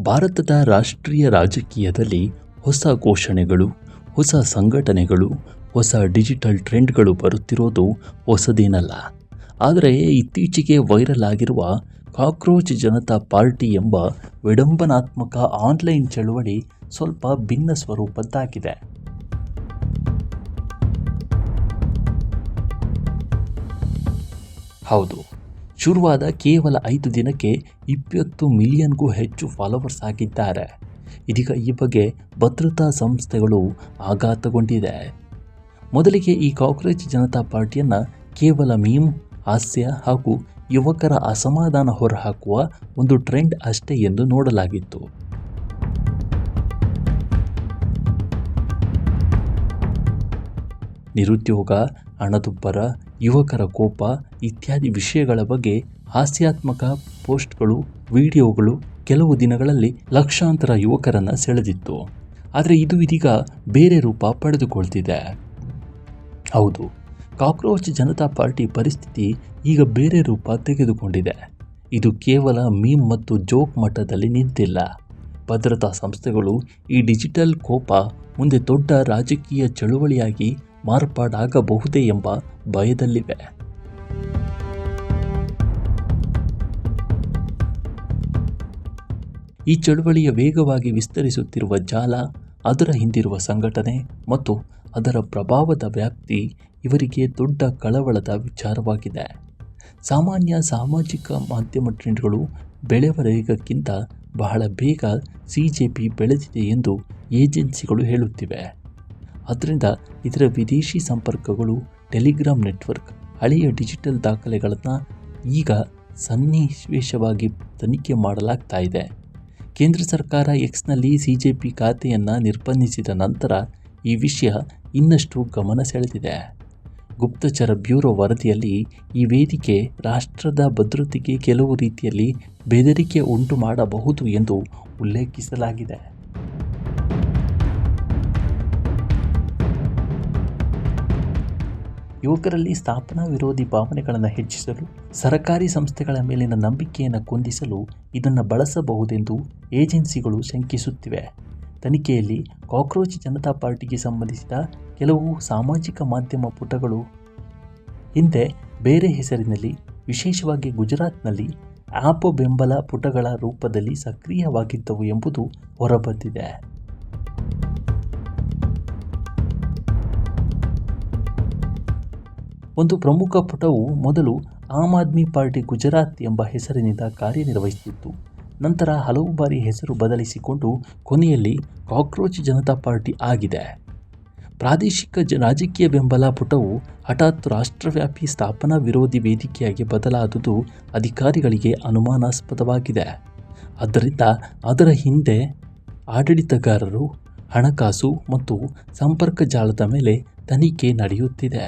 ಭಾರತದ ರಾಷ್ಟ್ರೀಯ ರಾಜಕೀಯದಲ್ಲಿ ಹೊಸ ಘೋಷಣೆಗಳು, ಹೊಸ ಸಂಘಟನೆಗಳು, ಹೊಸ ಡಿಜಿಟಲ್ ಟ್ರೆಂಡ್ಗಳು ಬರುತ್ತಿರೋದು ಹೊಸದೇನಲ್ಲ. ಆದರೆ ಇತ್ತೀಚೆಗೆ ವೈರಲ್ ಆಗಿರುವ ಕಾಕ್ರೋಚ್ ಜನತಾ ಪಾರ್ಟಿ ಎಂಬ ವಿಡಂಬನಾತ್ಮಕ ಆನ್ಲೈನ್ ಚಳವಳಿ ಸ್ವಲ್ಪ ಭಿನ್ನ ಸ್ವರೂಪದ್ದಾಗಿದೆ. ಹೌದು, ಶುರುವಾದ ಕೇವಲ 5 ದಿನಕ್ಕೆ 20 ಮಿಲಿಯನ್ಗೂ ಹೆಚ್ಚು ಫಾಲೋವರ್ಸ್ ಆಗಿದ್ದಾರೆ. ಇದೀಗ ಈ ಬಗ್ಗೆ ಭದ್ರತಾ ಸಂಸ್ಥೆಗಳು ಆಘಾತಗೊಂಡಿದೆ. ಮೊದಲಿಗೆ ಈ ಕಾಕ್ರೋಚ್ ಜನತಾ ಪಾರ್ಟಿಯನ್ನು ಕೇವಲ ಮೀಮ್, ಹಾಸ್ಯ ಹಾಗೂ ಯುವಕರ ಅಸಮಾಧಾನ ಹೊರಹಾಕುವ ಒಂದು ಟ್ರೆಂಡ್ ಅಷ್ಟೇ ಎಂದು ನೋಡಲಾಗಿತ್ತು. ನಿರುದ್ಯೋಗ, ಹಣದುಬ್ಬರ, ಯುವಕರ ಕೋಪ ಇತ್ಯಾದಿ ವಿಷಯಗಳ ಬಗ್ಗೆ ಹಾಸ್ಯಾತ್ಮಕ ಪೋಸ್ಟ್ಗಳು, ವಿಡಿಯೋಗಳು ಕೆಲವು ದಿನಗಳಲ್ಲಿ ಲಕ್ಷಾಂತರ ಯುವಕರನ್ನು ಸೆಳೆದಿತ್ತು. ಆದರೆ ಇದು ಇದೀಗ ಬೇರೆ ರೂಪ ಪಡೆದುಕೊಳ್ತಿದೆ. ಹೌದು, ಕಾಕ್ರೋಚ್ ಜನತಾ ಪಾರ್ಟಿ ಪರಿಸ್ಥಿತಿ ಈಗ ಬೇರೆ ರೂಪ ತೆಗೆದುಕೊಂಡಿದೆ. ಇದು ಕೇವಲ ಮೀಮ್ ಮತ್ತು ಜೋಕ್ ಮಟ್ಟದಲ್ಲಿ ನಿಂತಿಲ್ಲ. ಭದ್ರತಾ ಸಂಸ್ಥೆಗಳು ಈ ಡಿಜಿಟಲ್ ಕೋಪ ಮುಂದೆ ದೊಡ್ಡ ರಾಜಕೀಯ ಚಳುವಳಿಯಾಗಿ ಮಾರ್ಪಾಡಾಗಬಹುದೇ ಎಂಬ ಭಯದಲ್ಲಿವೆ. ಈ ಚಳುವಳಿಯ ವೇಗವಾಗಿ ವಿಸ್ತರಿಸುತ್ತಿರುವ ಜಾಲ, ಅದರ ಹಿಂದಿರುವ ಸಂಘಟನೆ ಮತ್ತು ಅದರ ಪ್ರಭಾವದ ವ್ಯಾಪ್ತಿ ಇವರಿಗೆ ದೊಡ್ಡ ಕಳವಳದ ವಿಚಾರವಾಗಿದೆ. ಸಾಮಾನ್ಯ ಸಾಮಾಜಿಕ ಮಾಧ್ಯಮ ಟ್ರೆಂಡ್ಗಳು ಬೆಳೆವ ವೇಗಕ್ಕಿಂತ ಬಹಳ ಬೇಗ ಸಿಜೆಪಿ ಬೆಳೆದಿದೆ ಎಂದು ಏಜೆನ್ಸಿಗಳು ಹೇಳುತ್ತಿವೆ. ಆದ್ದರಿಂದ ಇದರ ವಿದೇಶಿ ಸಂಪರ್ಕಗಳು, ಟೆಲಿಗ್ರಾಮ್ ನೆಟ್ವರ್ಕ್, ಹಳೆಯ ಡಿಜಿಟಲ್ ದಾಖಲೆಗಳನ್ನು ಈಗ ಸನ್ನಿವೇಶವಾಗಿ ತನಿಖೆ ಮಾಡಲಾಗ್ತಾ ಇದೆ. ಕೇಂದ್ರ ಸರ್ಕಾರ ಎಕ್ಸ್ನಲ್ಲಿ ಸಿಜೆಪಿ ಖಾತೆಯನ್ನು ನಿರ್ಬಂಧಿಸಿದ ನಂತರ ಈ ವಿಷಯ ಇನ್ನಷ್ಟು ಗಮನ ಸೆಳೆದಿದೆ. ಗುಪ್ತಚರ ಬ್ಯೂರೋ ವರದಿಯಲ್ಲಿ ಈ ವೇದಿಕೆ ರಾಷ್ಟ್ರದ ಭದ್ರತೆಗೆ ಕೆಲವು ರೀತಿಯಲ್ಲಿ ಬೆದರಿಕೆ ಉಂಟು ಮಾಡಬಹುದು ಎಂದು ಉಲ್ಲೇಖಿಸಲಾಗಿದೆ. ಯುವಕರಲ್ಲಿ ಸ್ಥಾಪನಾ ವಿರೋಧಿ ಭಾವನೆಗಳನ್ನು ಹೆಚ್ಚಿಸಲು, ಸರಕಾರಿ ಸಂಸ್ಥೆಗಳ ಮೇಲಿನ ನಂಬಿಕೆಯನ್ನು ಕುಂದಿಸಲು ಇದನ್ನು ಬಳಸಬಹುದೆಂದು ಏಜೆನ್ಸಿಗಳು ಶಂಕಿಸುತ್ತಿವೆ. ತನಿಖೆಯಲ್ಲಿ ಕಾಕ್ರೋಚ್ ಜನತಾ ಪಾರ್ಟಿಗೆ ಸಂಬಂಧಿಸಿದ ಕೆಲವು ಸಾಮಾಜಿಕ ಮಾಧ್ಯಮ ಪುಟಗಳು ಹಿಂದೆ ಬೇರೆ ಹೆಸರಿನಲ್ಲಿ, ವಿಶೇಷವಾಗಿ ಗುಜರಾತ್ನಲ್ಲಿ ಆ್ಯಪ್ ಬೆಂಬಲ ಪುಟಗಳ ರೂಪದಲ್ಲಿ ಸಕ್ರಿಯವಾಗಿದ್ದವು ಎಂಬುದು ಹೊರಬಂದಿದೆ. ಒಂದು ಪ್ರಮುಖ ಪುಟವು ಮೊದಲು ಆಮ್ ಆದ್ಮಿ ಪಾರ್ಟಿ ಗುಜರಾತ್ ಎಂಬ ಹೆಸರಿನಿಂದ ಕಾರ್ಯನಿರ್ವಹಿಸುತ್ತಿತ್ತು. ನಂತರ ಹಲವು ಬಾರಿ ಹೆಸರು ಬದಲಿಸಿಕೊಂಡು ಕೊನೆಯಲ್ಲಿ ಕಾಕ್ರೋಚ್ ಜನತಾ ಪಾರ್ಟಿ ಆಗಿದೆ. ಪ್ರಾದೇಶಿಕ ರಾಜಕೀಯ ಬೆಂಬಲ ಪುಟವು ಹಠಾತ್ ರಾಷ್ಟ್ರವ್ಯಾಪಿ ಸ್ಥಾಪನಾ ವಿರೋಧಿ ವೇದಿಕೆಯಾಗಿ ಬದಲಾದುದು ಅಧಿಕಾರಿಗಳಿಗೆ ಅನುಮಾನಾಸ್ಪದವಾಗಿದೆ. ಆದ್ದರಿಂದ ಅದರ ಹಿಂದೆ ಆಡಳಿತಗಾರರು, ಹಣಕಾಸು ಮತ್ತು ಸಂಪರ್ಕ ಜಾಲದ ಮೇಲೆ ತನಿಖೆ ನಡೆಯುತ್ತಿದೆ.